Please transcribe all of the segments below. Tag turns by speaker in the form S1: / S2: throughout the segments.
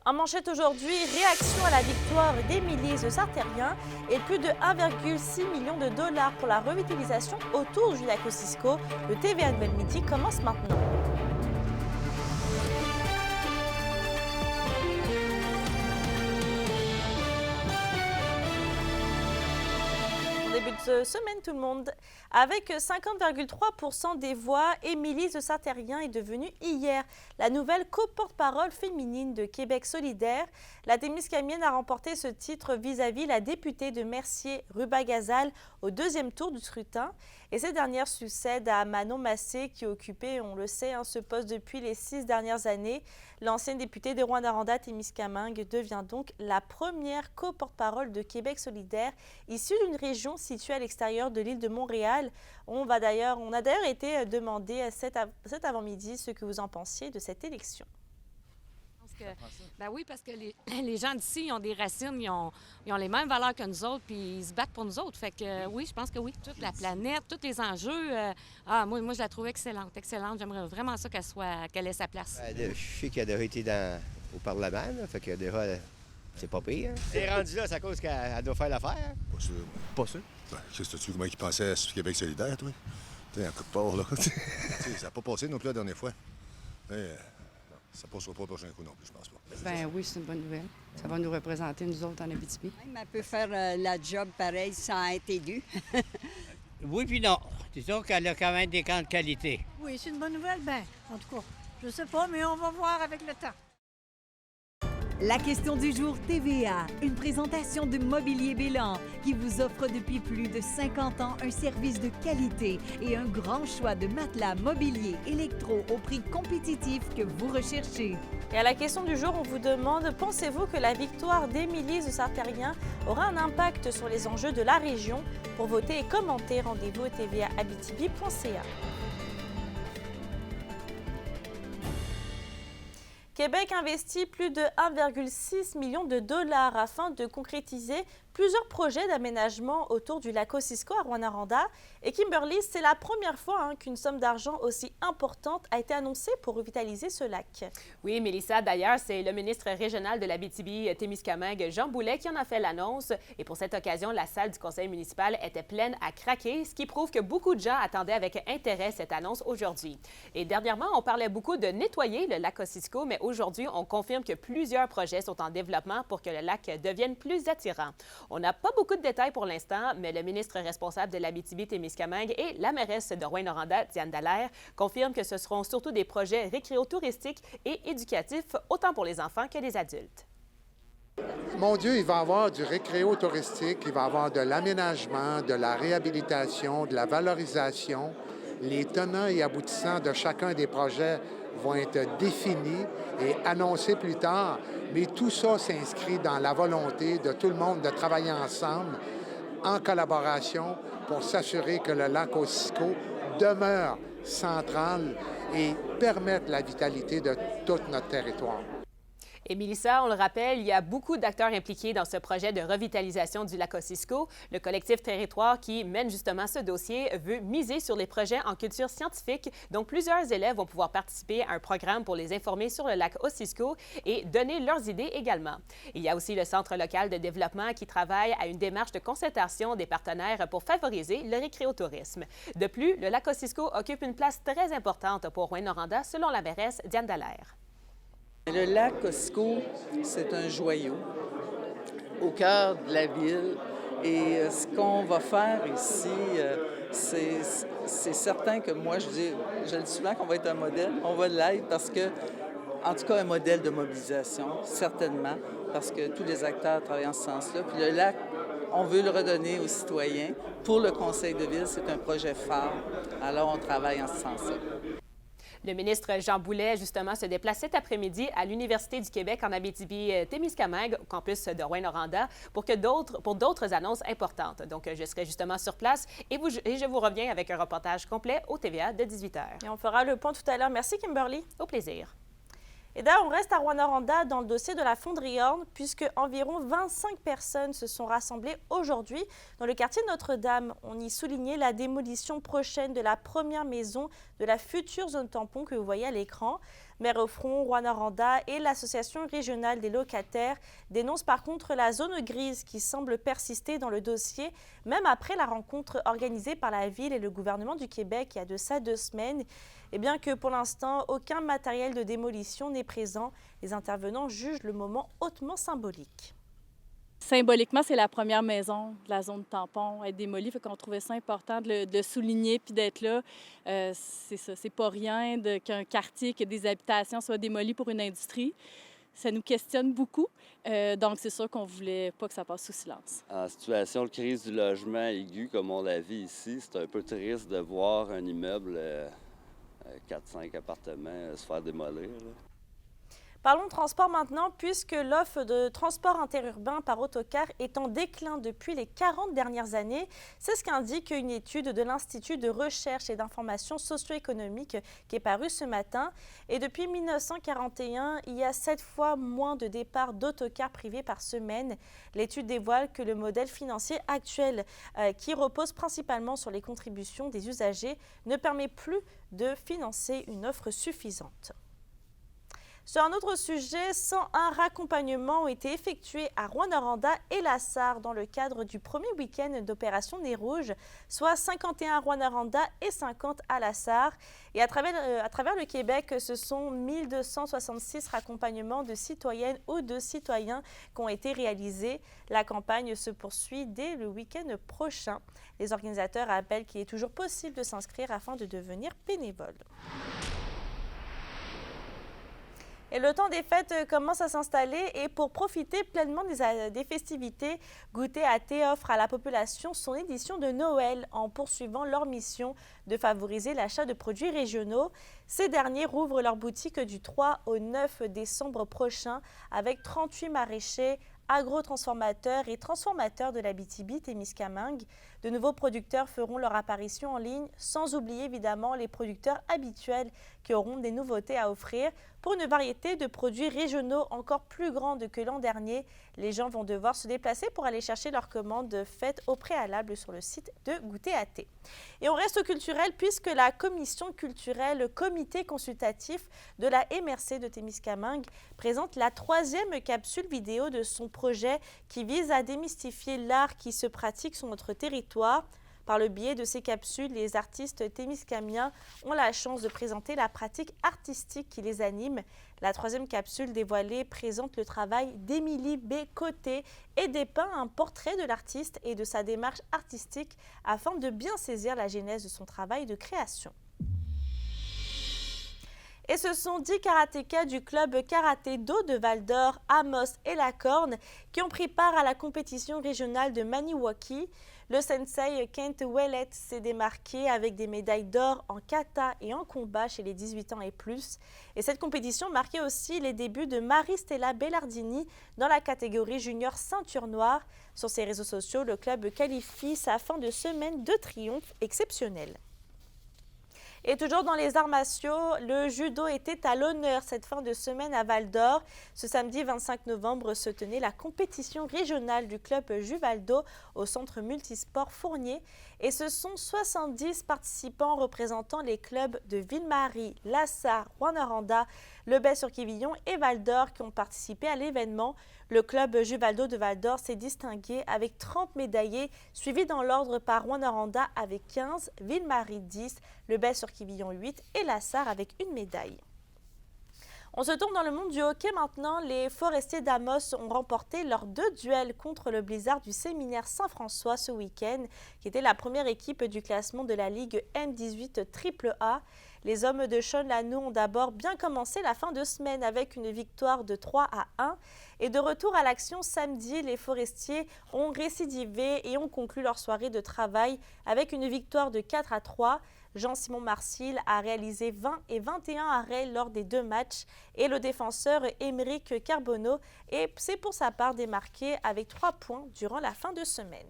S1: En manchette aujourd'hui, réaction à la victoire d'Émilie The Sartérien et plus de 1,6 million de dollars pour la revitalisation autour du lac Kosciuszko. Le TVA Nouvelle Midi commence maintenant. Début de semaine tout le monde. Avec 50,3% des voix, Émilie The Sartérien est devenue hier la nouvelle co-porte-parole féminine de Québec solidaire. La Témiscamingue a remporté ce titre vis-à-vis la députée de Mercier-Rubagazal au deuxième tour du scrutin. Et cette dernière succède à Manon Massé qui occupait, on le sait, ce poste depuis les 6 dernières années. L'ancienne députée de Rouyn-Noranda-Témiscamingue devient donc la première co-porte-parole de Québec solidaire issue d'une région située à l'extérieur de l'île de Montréal. On a d'ailleurs été demandé cet avant-midi ce que vous en pensiez de cette élection.
S2: Ben oui, parce que les gens d'ici ont des racines, ils ont les mêmes valeurs que nous autres, puis ils se battent pour nous autres. Fait que oui, je pense que oui. Toute la planète, tous les enjeux, moi, je la trouve excellente. J'aimerais vraiment ça qu'elle ait sa place.
S3: Je sais qu'elle a déjà été au Parlement, là, fait que déjà, c'est pas pire. Elle est rendue là, c'est à cause qu'elle doit faire l'affaire.
S4: Pas sûr.
S3: Pas sûr?
S4: Qu'est-ce que tu comment il pensait à ce Québec solidaire, toi? T'sais, en quelque part, là. Ça n'a pas passé non plus la dernière fois. Mais ça ne passera pas le prochain coup non plus, je pense pas.
S5: Ben oui, c'est une bonne nouvelle. Ça va nous représenter, nous autres, en Abitibi.
S6: Elle peut faire la job pareil sans être élue.
S7: Oui puis non. Disons qu'elle a quand même des camps de qualité.
S8: Oui, c'est une bonne nouvelle. Ben, en tout cas, je sais pas, mais on va voir avec le temps.
S9: La question du jour TVA, une présentation de Mobilier Bélan qui vous offre depuis plus de 50 ans un service de qualité et un grand choix de matelas mobilier électro au prix compétitif que vous recherchez.
S1: Et à la question du jour, on vous demande, pensez-vous que la victoire d'Émilie The Sartérien aura un impact sur les enjeux de la région? Pour voter et commenter, rendez-vous au tvaabitibi.ca. Québec investit plus de 1,6 million de dollars afin de concrétiser plusieurs projets d'aménagement autour du lac Kosciuszko à Rouyn-Noranda. Et Kimberly, c'est la première fois qu'une somme d'argent aussi importante a été annoncée pour revitaliser ce lac.
S10: Oui, Mélissa, d'ailleurs, c'est le ministre régional de l'Abitibi-Témiscamingue, Jean Boulet, qui en a fait l'annonce. Et pour cette occasion, la salle du conseil municipal était pleine à craquer, ce qui prouve que beaucoup de gens attendaient avec intérêt cette annonce aujourd'hui. Et dernièrement, on parlait beaucoup de nettoyer le lac Kosciuszko, mais aujourd'hui, on confirme que plusieurs projets sont en développement pour que le lac devienne plus attirant. On n'a pas beaucoup de détails pour l'instant, mais le ministre responsable de l'Abitibi-Témiscamingue et la mairesse de Rouyn-Noranda, Diane Dallaire, confirment que ce seront surtout des projets récréotouristiques et éducatifs, autant pour les enfants que les adultes.
S11: Mon Dieu, il va y avoir du récréo touristique, il va y avoir de l'aménagement, de la réhabilitation, de la valorisation. Les tenants et aboutissants de chacun des projets vont être définis et annoncés plus tard, mais tout ça s'inscrit dans la volonté de tout le monde de travailler ensemble, en collaboration, pour s'assurer que le lac Kosciuszko demeure central et permette la vitalité de tout notre territoire.
S10: Et Mélissa, on le rappelle, il y a beaucoup d'acteurs impliqués dans ce projet de revitalisation du lac Kosciuszko. Le collectif Territoire qui mène justement ce dossier veut miser sur les projets en culture scientifique. Donc, plusieurs élèves vont pouvoir participer à un programme pour les informer sur le lac Kosciuszko et donner leurs idées également. Il y a aussi le Centre local de développement qui travaille à une démarche de concertation des partenaires pour favoriser le récréotourisme. De plus, le lac Kosciuszko occupe une place très importante pour Rouyn-Noranda, selon la mairesse Diane Dallaire.
S12: Le lac Kosciuszko, c'est un joyau au cœur de la ville. Et ce qu'on va faire ici, c'est certain que moi, je le dis souvent qu'on va être un modèle. On va l'être parce que, en tout cas, un modèle de mobilisation, certainement, parce que tous les acteurs travaillent en ce sens-là. Puis le lac, on veut le redonner aux citoyens. Pour le conseil de ville, c'est un projet phare. Alors, on travaille en ce sens-là.
S10: Le ministre Jean Boulet, justement, se déplace cet après-midi à l'Université du Québec en Abitibi-Témiscamingue, au campus de Rouyn-Noranda, pour d'autres annonces importantes. Donc, je serai justement sur place et je vous reviens avec un reportage complet au TVA de 18h.
S1: Et on fera le point tout à l'heure. Merci, Kimberly.
S10: Au plaisir.
S1: Et d'ailleurs, on reste à Rouyn-Noranda dans le dossier de la fonderie Horn, puisque environ 25 personnes se sont rassemblées aujourd'hui dans le quartier Notre-Dame. On y soulignait la démolition prochaine de la première maison de la future zone tampon que vous voyez à l'écran. Maire au Front, Rwanda et l'Association régionale des locataires dénoncent par contre la zone grise qui semble persister dans le dossier, même après la rencontre organisée par la Ville et le gouvernement du Québec il y a de ça 2 semaines. Et bien que pour l'instant, aucun matériel de démolition n'est présent, les intervenants jugent le moment hautement symbolique.
S13: Symboliquement, c'est la première maison de la zone tampon à être démolie. Fait qu'on trouvait ça important de le souligner puis d'être là. C'est ça, c'est pas rien qu'un quartier, que des habitations soient démolies pour une industrie. Ça nous questionne beaucoup. Donc, c'est sûr qu'on voulait pas que ça passe sous silence.
S14: En situation de crise du logement aiguë, comme on la vit ici, c'est un peu triste de voir un immeuble, 4-5 appartements, se faire démolir, là.
S1: Parlons de transport maintenant, puisque l'offre de transport interurbain par autocar est en déclin depuis les 40 dernières années. C'est ce qu'indique une étude de l'Institut de recherche et d'information socio-économique qui est parue ce matin. Et depuis 1941, il y a 7 fois moins de départs d'autocars privés par semaine. L'étude dévoile que le modèle financier actuel, qui repose principalement sur les contributions des usagers, ne permet plus de financer une offre suffisante. Sur un autre sujet, 101 raccompagnements ont été effectués à Rwanda et La Sarre dans le cadre du premier week-end d'opération Nez Rouge, soit 51 à Rwanda et 50 à La Sarre. Et à travers le Québec, ce sont 1266 raccompagnements de citoyennes ou de citoyens qui ont été réalisés. La campagne se poursuit dès le week-end prochain. Les organisateurs rappellent qu'il est toujours possible de s'inscrire afin de devenir bénévole. Et le temps des fêtes commence à s'installer et pour profiter pleinement des festivités, Goûter à thé offre à la population son édition de Noël en poursuivant leur mission de favoriser l'achat de produits régionaux. Ces derniers rouvrent leur boutique du 3 au 9 décembre prochain avec 38 maraîchers, agrotransformateurs et transformateurs de l'Abitibi-Témiscamingue. De nouveaux producteurs feront leur apparition en ligne, sans oublier évidemment les producteurs habituels qui auront des nouveautés à offrir. Pour une variété de produits régionaux encore plus grande que l'an dernier, les gens vont devoir se déplacer pour aller chercher leurs commandes faites au préalable sur le site de Goûter à thé. Et on reste au culturel puisque la commission culturelle Comité consultatif de la MRC de Témiscamingue présente la 3e capsule vidéo de son projet qui vise à démystifier l'art qui se pratique sur notre territoire. Par le biais de ces capsules, les artistes témiscamiens ont la chance de présenter la pratique artistique qui les anime. La 3e capsule dévoilée présente le travail d'Émilie B. Côté et dépeint un portrait de l'artiste et de sa démarche artistique afin de bien saisir la genèse de son travail de création. Et ce sont 10 karatékas du club karaté-do de Val-d'Or, Amos et La Corne qui ont pris part à la compétition régionale de Maniwaki. Le sensei Kent Ouellet s'est démarqué avec des médailles d'or en kata et en combat chez les 18 ans et plus. Et cette compétition marquait aussi les débuts de Marie-Stella Bellardini dans la catégorie junior ceinture noire. Sur ses réseaux sociaux, le club qualifie sa fin de semaine de triomphe exceptionnel. Et toujours dans les arts martiaux, le judo était à l'honneur cette fin de semaine à Val-d'Or. Ce samedi 25 novembre se tenait la compétition régionale du club Juvaldo au centre multisport Fournier. Et ce sont 70 participants représentant les clubs de Ville-Marie, La Sarre, Rwanda, Le Bec-sur-Quivillon et Val-d'Or qui ont participé à l'événement. Le club Juvaldo de Val-d'Or s'est distingué avec 30 médaillés, suivis dans l'ordre par Rwanda avec 15, Ville-Marie 10, Le Bec-sur-Quivillon 8 et La Sarre avec une médaille. On se tourne dans le monde du hockey maintenant. Les Forestiers d'Amos ont remporté leurs 2 duels contre le Blizzard du Séminaire Saint-François ce week-end, qui était la première équipe du classement de la Ligue M18 AAA. Les hommes de Sean Lanoux ont d'abord bien commencé la fin de semaine avec une victoire de 3-1. Et de retour à l'action samedi, les Forestiers ont récidivé et ont conclu leur soirée de travail avec une victoire de 4-3. Jean-Simon Marcil a réalisé 20 et 21 arrêts lors des 2 matchs et le défenseur Émeric Carbonneau s'est pour sa part démarqué avec 3 points durant la fin de semaine.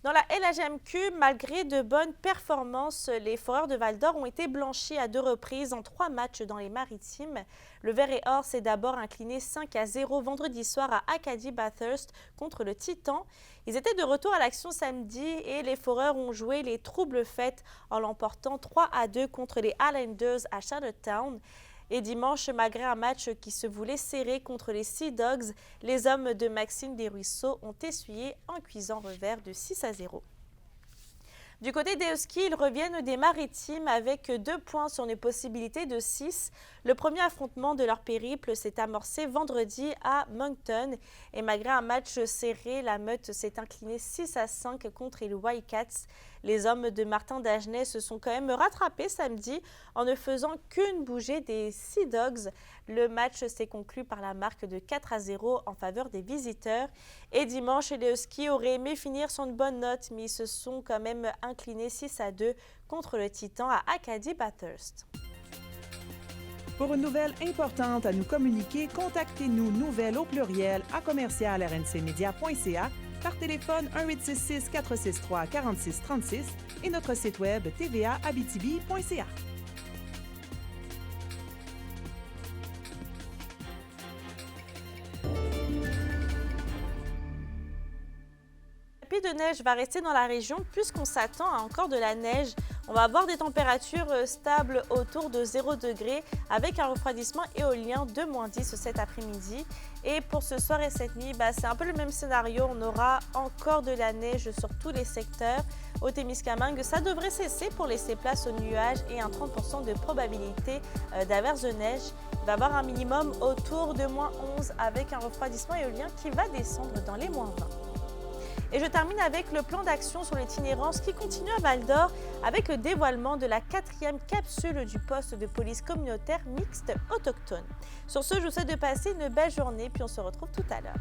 S1: Dans la LHMQ, malgré de bonnes performances, les Foreurs de Val-d'Or ont été blanchis à 2 reprises en 3 matchs dans les Maritimes. Le Vert et Or s'est d'abord incliné 5-0 vendredi soir à Acadie Bathurst contre le Titan. Ils étaient de retour à l'action samedi et les Foreurs ont joué les troubles fêtes en l'emportant 3-2 contre les Highlanders à Charlottetown. Et dimanche, malgré un match qui se voulait serré contre les Sea Dogs, les hommes de Maxime Desruisseaux ont essuyé un cuisant revers de 6-0. Du côté des Huskies, ils reviennent des Maritimes avec 2 points sur une possibilité de 6. Le premier affrontement de leur périple s'est amorcé vendredi à Moncton. Et malgré un match serré, la Meute s'est inclinée 6-5 contre les Wildcats. Les hommes de Martin Dagenet se sont quand même rattrapés samedi en ne faisant qu'une bouger des Sea Dogs. Le match s'est conclu par la marque de 4-0 en faveur des visiteurs. Et dimanche, les Huskies auraient aimé finir sur une bonne note, mais ils se sont quand même inclinés 6-2 contre le Titan à Acadie Bathurst.
S15: Pour une nouvelle importante à nous communiquer, contactez-nous nouvelles au pluriel à commercial-rncmedia.ca, par téléphone 1-866-463-4636 et notre site web tvaabitibi.ca.
S1: Le tapis de neige va rester dans la région puisqu'on s'attend à encore de la neige. On va avoir des températures stables autour de 0 degré avec un refroidissement éolien de -10 cet après-midi. Et pour ce soir et cette nuit, c'est un peu le même scénario. On aura encore de la neige sur tous les secteurs. Au Témiscamingue, ça devrait cesser pour laisser place aux nuages et un 30% de probabilité d'averse de neige. Il va y avoir un minimum autour de -11 avec un refroidissement éolien qui va descendre dans les -20. Et je termine avec le plan d'action sur l'itinérance qui continue à Val-d'Or avec le dévoilement de la 4e capsule du poste de police communautaire mixte autochtone. Sur ce, je vous souhaite de passer une belle journée puis on se retrouve tout à l'heure.